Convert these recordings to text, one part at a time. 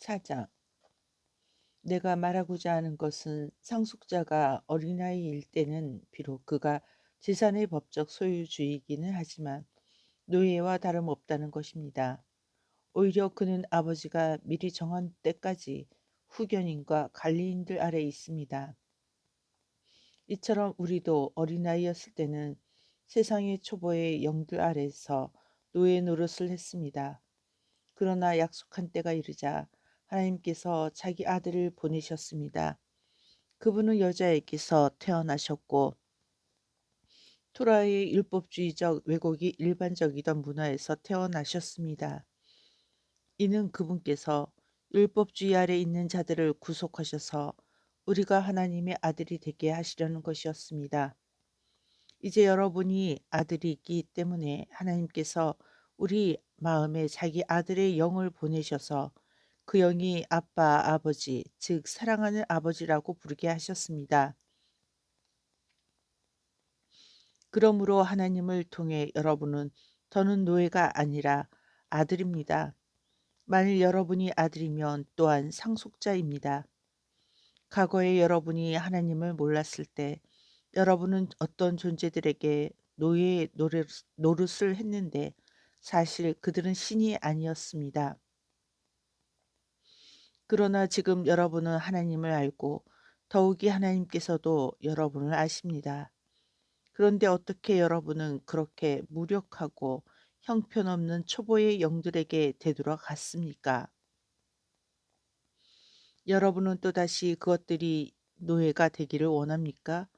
4장. 내가 말하고자 하는 것은 상속자가 어린아이일 때는 비록 그가 재산의 법적 소유주이기는 하지만 노예와 다름없다는 것입니다. 오히려 그는 아버지가 미리 정한 때까지 후견인과 관리인들 아래 있습니다. 이처럼 우리도 어린아이였을 때는 세상의 초보의 영들 아래서 노예 노릇을 했습니다. 그러나 약속한 때가 이르자 하나님께서 자기 아들을 보내셨습니다. 그분은 여자에게서 태어나셨고 토라의 율법주의적 왜곡이 일반적이던 문화에서 태어나셨습니다. 이는 그분께서 율법주의 아래 있는 자들을 구속하셔서 우리가 하나님의 아들이 되게 하시려는 것이었습니다. 이제 여러분이 아들이기 때문에 하나님께서 우리 마음에 자기 아들의 영을 보내셔서 그 영이 아빠, 아버지, 즉 사랑하는 아버지라고 부르게 하셨습니다. 그러므로 하나님을 통해 여러분은 더는 노예가 아니라 아들입니다. 만일 여러분이 아들이면 또한 상속자입니다. 과거에 여러분이 하나님을 몰랐을 때 여러분은 어떤 존재들에게 노예의 노릇을 했는데 사실 그들은 신이 아니었습니다. 그러나 지금 여러분은 하나님을 알고 더욱이 하나님께서도 여러분을 아십니다. 그런데 어떻게 여러분은 그렇게 무력하고 형편없는 초보의 영들에게 되돌아갔습니까? 여러분은 또다시 그것들이 노예가 되기를 원합니까?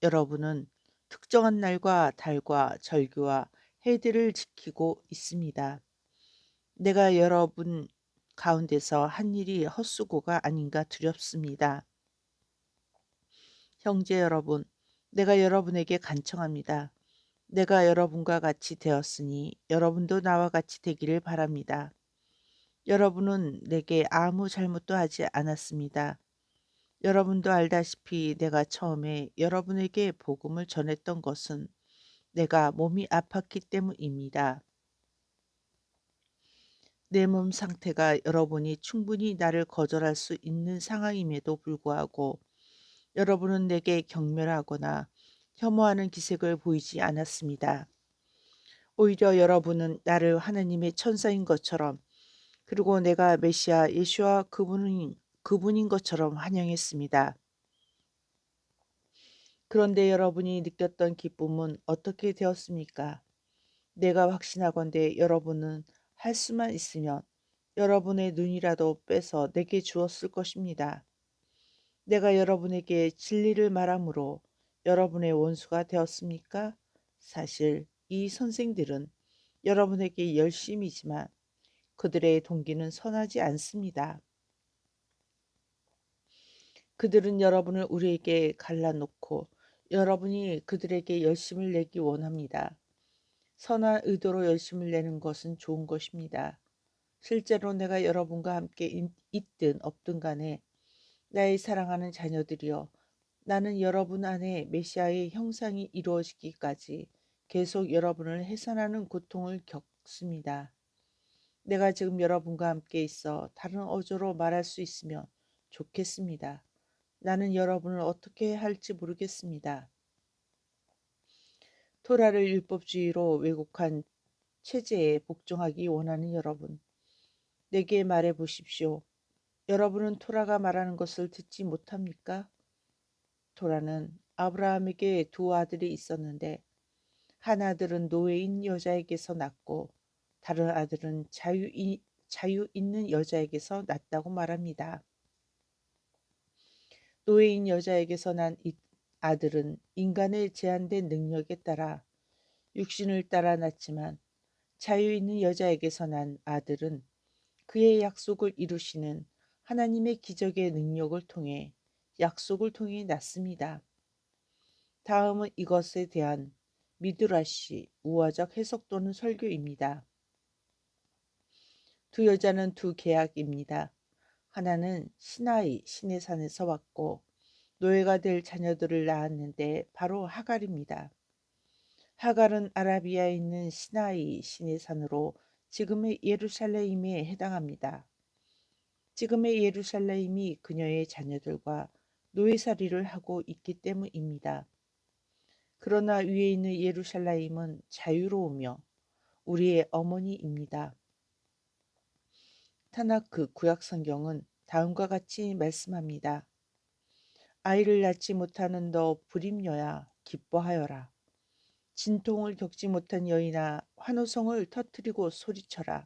여러분은 특정한 날과 달과 절기와 해들을 지키고 있습니다. 내가 여러분 가운데서 한 일이 헛수고가 아닌가 두렵습니다. 형제 여러분, 내가 여러분에게 간청합니다. 내가 여러분과 같이 되었으니 여러분도 나와 같이 되기를 바랍니다. 여러분은 내게 아무 잘못도 하지 않았습니다. 여러분도 알다시피 내가 처음에 여러분에게 복음을 전했던 것은 내가 몸이 아팠기 때문입니다. 내 몸 상태가 여러분이 충분히 나를 거절할 수 있는 상황임에도 불구하고 여러분은 내게 경멸하거나 혐오하는 기색을 보이지 않았습니다. 오히려 여러분은 나를 하나님의 천사인 것처럼 그리고 내가 메시아 예수와 그분인 것처럼 환영했습니다. 그런데 여러분이 느꼈던 기쁨은 어떻게 되었습니까? 내가 확신하건대 여러분은 할 수만 있으면 여러분의 눈이라도 빼서 내게 주었을 것입니다. 내가 여러분에게 진리를 말함으로 여러분의 원수가 되었습니까? 사실 이 선생들은 여러분에게 열심이지만 그들의 동기는 선하지 않습니다. 그들은 여러분을 우리에게 갈라놓고 여러분이 그들에게 열심을 내기 원합니다. 선한 의도로 열심을 내는 것은 좋은 것입니다. 실제로 내가 여러분과 함께 있든 없든 간에 나의 사랑하는 자녀들이여 나는 여러분 안에 메시아의 형상이 이루어지기까지 계속 여러분을 해산하는 고통을 겪습니다. 내가 지금 여러분과 함께 있어 다른 어조로 말할 수 있으면 좋겠습니다. 나는 여러분을 어떻게 할지 모르겠습니다. 토라를 율법주의로 왜곡한 체제에 복종하기 원하는 여러분, 내게 말해 보십시오. 여러분은 토라가 말하는 것을 듣지 못합니까? 토라는 아브라함에게 두 아들이 있었는데 한 아들은 노예인 여자에게서 낳고 다른 아들은 자유 있는 여자에게서 낳았다고 말합니다. 노예인 여자에게서 난 이 아들은 인간의 제한된 능력에 따라 육신을 따라 낳지만 자유 있는 여자에게서 난 아들은 그의 약속을 이루시는 하나님의 기적의 능력을 통해 약속을 통해 낳습니다. 다음은 이것에 대한 미드라시 우화적 해석 또는 설교입니다. 두 여자는 두 계약입니다. 하나는 시나이 시내 산에서 왔고 노예가 될 자녀들을 낳았는데 바로 하갈입니다. 하갈은 아라비아에 있는 시나이 시내 산으로 지금의 예루살렘에 해당합니다. 지금의 예루살렘이 그녀의 자녀들과 노예살이를 하고 있기 때문입니다. 그러나 위에 있는 예루살렘은 자유로우며 우리의 어머니입니다. 타나크 구약 성경은 다음과 같이 말씀합니다. 아이를 낳지 못하는 너 불임녀야 기뻐하여라. 진통을 겪지 못한 여인아 환호성을 터뜨리고 소리쳐라.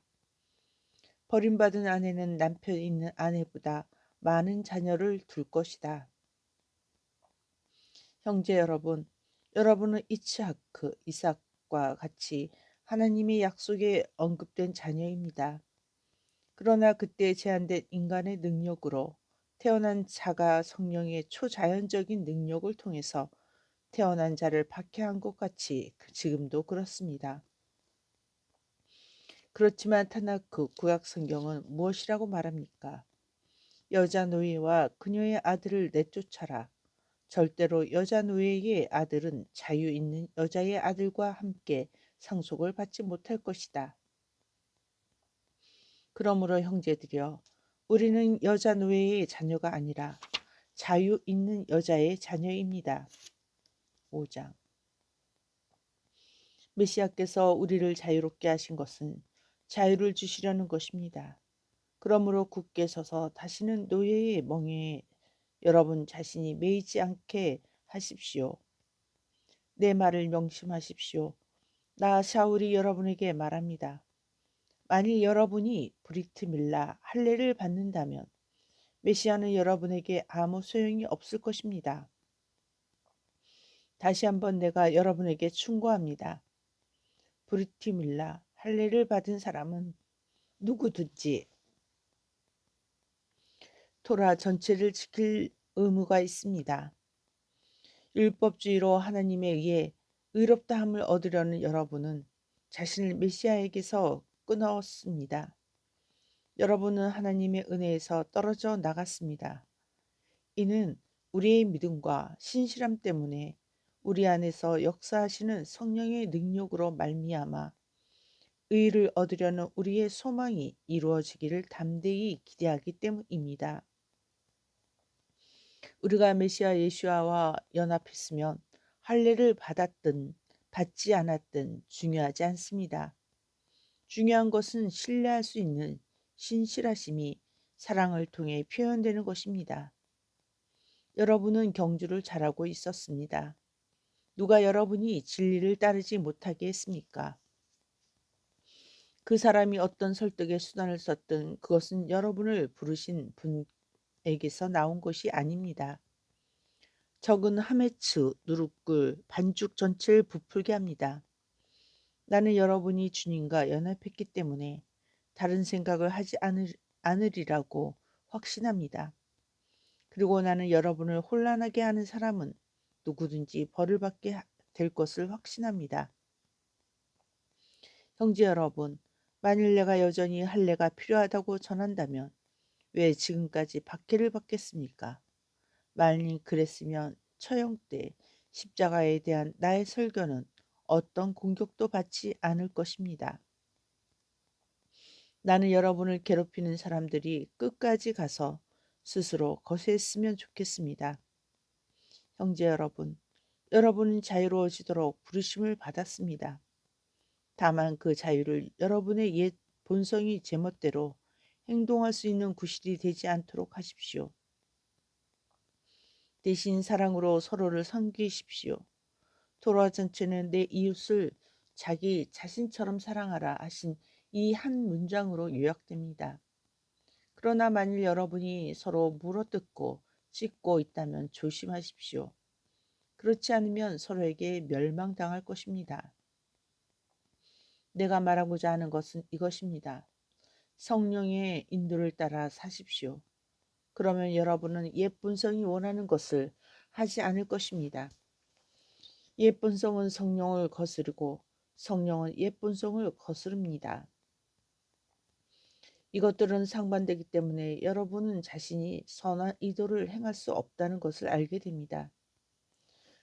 버림받은 아내는 남편 있는 아내보다 많은 자녀를 둘 것이다. 형제 여러분, 여러분은 이삭과 같이 하나님의 약속에 언급된 자녀입니다. 그러나 그때 제한된 인간의 능력으로 태어난 자가 성령의 초자연적인 능력을 통해서 태어난 자를 박해한 것 같이 지금도 그렇습니다. 그렇지만 타나크 구약 성경은 무엇이라고 말합니까? 여자 노예와 그녀의 아들을 내쫓아라. 절대로 여자 노예의 아들은 자유 있는 여자의 아들과 함께 상속을 받지 못할 것이다. 그러므로 형제들이여, 우리는 여자 노예의 자녀가 아니라 자유 있는 여자의 자녀입니다. 5장. 메시아께서 우리를 자유롭게 하신 것은 자유를 주시려는 것입니다. 그러므로 굳게 서서 다시는 노예의 멍에에 여러분 자신이 매이지 않게 하십시오. 내 말을 명심하십시오. 나 샤울이 여러분에게 말합니다. 만일 여러분이 브리트 밀라 할례를 받는다면 메시아는 여러분에게 아무 소용이 없을 것입니다. 다시 한번 내가 여러분에게 충고합니다. 브리트 밀라 할례를 받은 사람은 누구든지 토라 전체를 지킬 의무가 있습니다. 율법주의로 하나님에 의해 의롭다함을 얻으려는 여러분은 자신을 메시아에게서 끊었습니다. 여러분은 하나님의 은혜에서 떨어져 나갔습니다. 이는 우리의 믿음과 신실함 때문에 우리 안에서 역사하시는 성령의 능력으로 말미암아 의를 얻으려는 우리의 소망이 이루어지기를 담대히 기대하기 때문입니다. 우리가 메시아 예수와와 연합했으면 할례를 받았든 받지 않았든 중요하지 않습니다. 중요한 것은 신뢰할 수 있는 신실하심이 사랑을 통해 표현되는 것입니다. 여러분은 경주를 잘하고 있었습니다. 누가 여러분이 진리를 따르지 못하게 했습니까? 그 사람이 어떤 설득의 수단을 썼든 그것은 여러분을 부르신 분에게서 나온 것이 아닙니다. 적은 하메츠, 누룩굴, 반죽 전체를 부풀게 합니다. 나는 여러분이 주님과 연합했기 때문에 다른 생각을 하지 않으리라고 확신합니다. 그리고 나는 여러분을 혼란하게 하는 사람은 누구든지 벌을 받게 될 것을 확신합니다. 형제 여러분, 만일 내가 여전히 할례가 필요하다고 전한다면 왜 지금까지 박해를 받겠습니까? 만일 그랬으면 처형 때 십자가에 대한 나의 설교는 어떤 공격도 받지 않을 것입니다. 나는 여러분을 괴롭히는 사람들이 끝까지 가서 스스로 거세했으면 좋겠습니다. 형제 여러분, 여러분은 자유로워지도록 부르심을 받았습니다. 다만 그 자유를 여러분의 옛 본성이 제멋대로 행동할 수 있는 구실이 되지 않도록 하십시오. 대신 사랑으로 서로를 섬기십시오. 토라 전체는 내 이웃을 자기 자신처럼 사랑하라 하신 이 한 문장으로 요약됩니다. 그러나 만일 여러분이 서로 물어뜯고 찢고 있다면 조심하십시오. 그렇지 않으면 서로에게 멸망당할 것입니다. 내가 말하고자 하는 것은 이것입니다. 성령의 인도를 따라 사십시오. 그러면 여러분은 옛 본성이 원하는 것을 하지 않을 것입니다. 옛 본성은 성령을 거스르고 성령은 옛 본성을 거스릅니다. 이것들은 상반되기 때문에 여러분은 자신이 선한 의도를 행할 수 없다는 것을 알게 됩니다.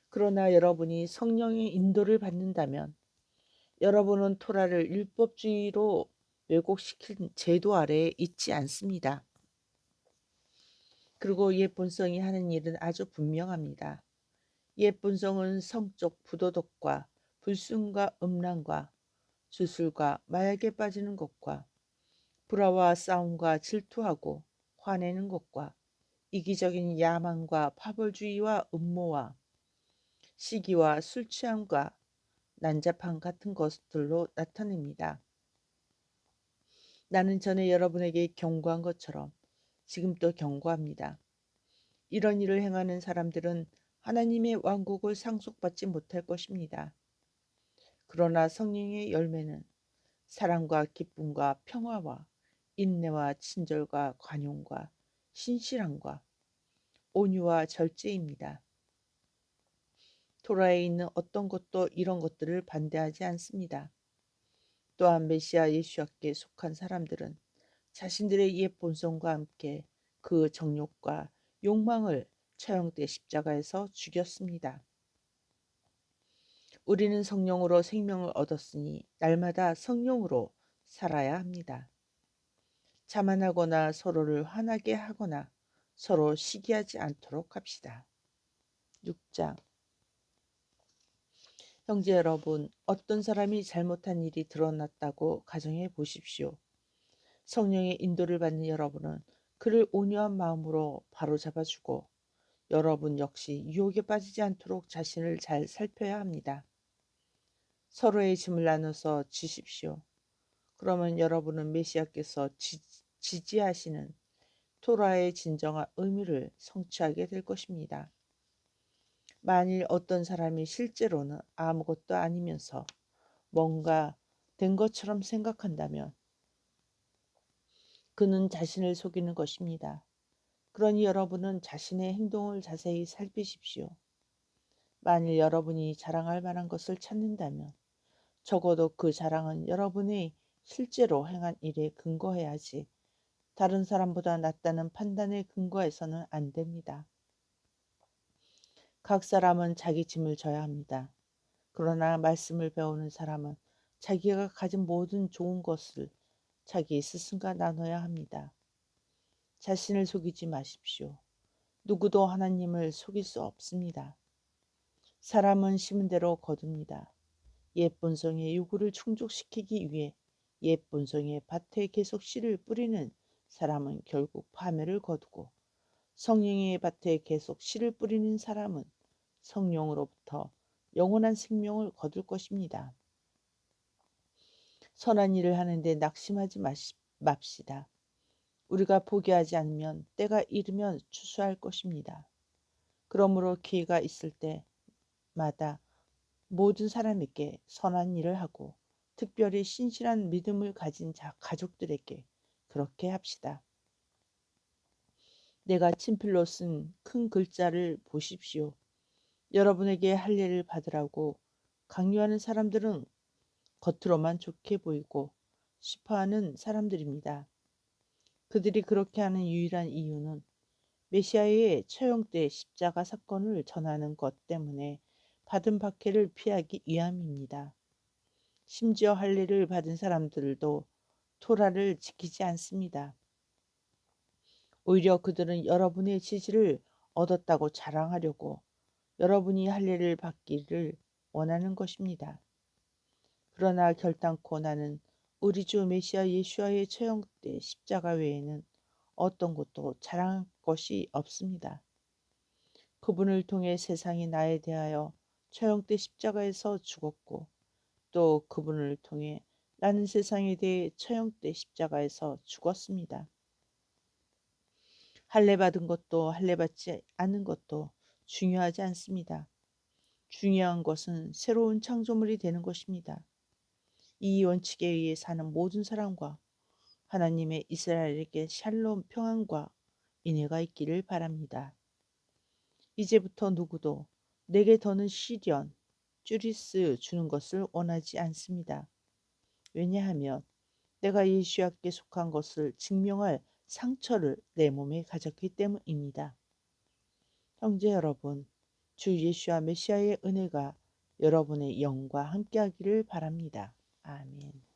그러나 여러분이 성령의 인도를 받는다면 여러분은 토라를 율법주의로 왜곡시킨 제도 아래에 있지 않습니다. 그리고 옛 본성이 하는 일은 아주 분명합니다. 옛 본성은 성적 부도덕과 불순과 음란과 주술과 마약에 빠지는 것과 불화와 싸움과 질투하고 화내는 것과 이기적인 야망과 파벌주의와 음모와 시기와 술 취함과 난잡함 같은 것들로 나타냅니다. 나는 전에 여러분에게 경고한 것처럼 지금 또 경고합니다. 이런 일을 행하는 사람들은 하나님의 왕국을 상속받지 못할 것입니다. 그러나 성령의 열매는 사랑과 기쁨과 평화와 인내와 친절과 관용과 신실함과 온유와 절제입니다. 토라에 있는 어떤 것도 이런 것들을 반대하지 않습니다. 또한 메시아 예수께 속한 사람들은 자신들의 옛 본성과 함께 그 정욕과 욕망을 처형돼 십자가에서 죽였습니다. 우리는 성령으로 생명을 얻었으니 날마다 성령으로 살아야 합니다. 자만하거나 서로를 화나게 하거나 서로 시기하지 않도록 합시다. 6장. 형제 여러분, 어떤 사람이 잘못한 일이 드러났다고 가정해 보십시오. 성령의 인도를 받는 여러분은 그를 온유한 마음으로 바로잡아주고 여러분 역시 유혹에 빠지지 않도록 자신을 잘 살펴야 합니다. 서로의 짐을 나눠서 지십시오. 그러면 여러분은 메시아께서 지지하시는 토라의 진정한 의미를 성취하게 될 것입니다. 만일 어떤 사람이 실제로는 아무것도 아니면서 뭔가 된 것처럼 생각한다면 그는 자신을 속이는 것입니다. 그러니 여러분은 자신의 행동을 자세히 살피십시오. 만일 여러분이 자랑할 만한 것을 찾는다면 적어도 그 자랑은 여러분이 실제로 행한 일에 근거해야지 다른 사람보다 낫다는 판단에 근거해서는 안 됩니다. 각 사람은 자기 짐을 져야 합니다. 그러나 말씀을 배우는 사람은 자기가 가진 모든 좋은 것을 자기 스승과 나눠야 합니다. 자신을 속이지 마십시오. 누구도 하나님을 속일 수 없습니다. 사람은 심은 대로 거둡니다. 옛 본성의 요구를 충족시키기 위해 옛 본성의 밭에 계속 씨를 뿌리는 사람은 결국 파멸을 거두고 성령의 밭에 계속 씨를 뿌리는 사람은 성령으로부터 영원한 생명을 거둘 것입니다. 선한 일을 하는데 낙심하지 맙시다. 우리가 포기하지 않으면 때가 이르면 추수할 것입니다. 그러므로 기회가 있을 때마다 모든 사람에게 선한 일을 하고 특별히 신실한 믿음을 가진 가족들에게 그렇게 합시다. 내가 친필로 쓴 큰 글자를 보십시오. 여러분에게 할례를 받으라고 강요하는 사람들은 겉으로만 좋게 보이고 싶어하는 사람들입니다. 그들이 그렇게 하는 유일한 이유는 메시아의 처형 때 십자가 사건을 전하는 것 때문에 받은 박해를 피하기 위함입니다. 심지어 할례를 받은 사람들도 토라를 지키지 않습니다. 오히려 그들은 여러분의 지지를 얻었다고 자랑하려고 여러분이 할례를 받기를 원하는 것입니다. 그러나 결단코 나는 우리 주 메시아 예수와의 처형 때 십자가 외에는 어떤 것도 자랑할 것이 없습니다. 그분을 통해 세상이 나에 대하여 처형 때 십자가에서 죽었고 또 그분을 통해 나는 세상에 대해 처형 때 십자가에서 죽었습니다. 할례 받은 것도 할례 받지 않은 것도 중요하지 않습니다. 중요한 것은 새로운 창조물이 되는 것입니다. 이 원칙에 의해 사는 모든 사람과 하나님의 이스라엘에게 샬롬 평안과 인애가 있기를 바랍니다. 이제부터 누구도 내게 더는 시련, 쭈리스 주는 것을 원하지 않습니다. 왜냐하면 내가 예수야께 속한 것을 증명할 상처를 내 몸에 가졌기 때문입니다. 형제 여러분, 주 예수와 메시아의 은혜가 여러분의 영과 함께하기를 바랍니다. 아멘.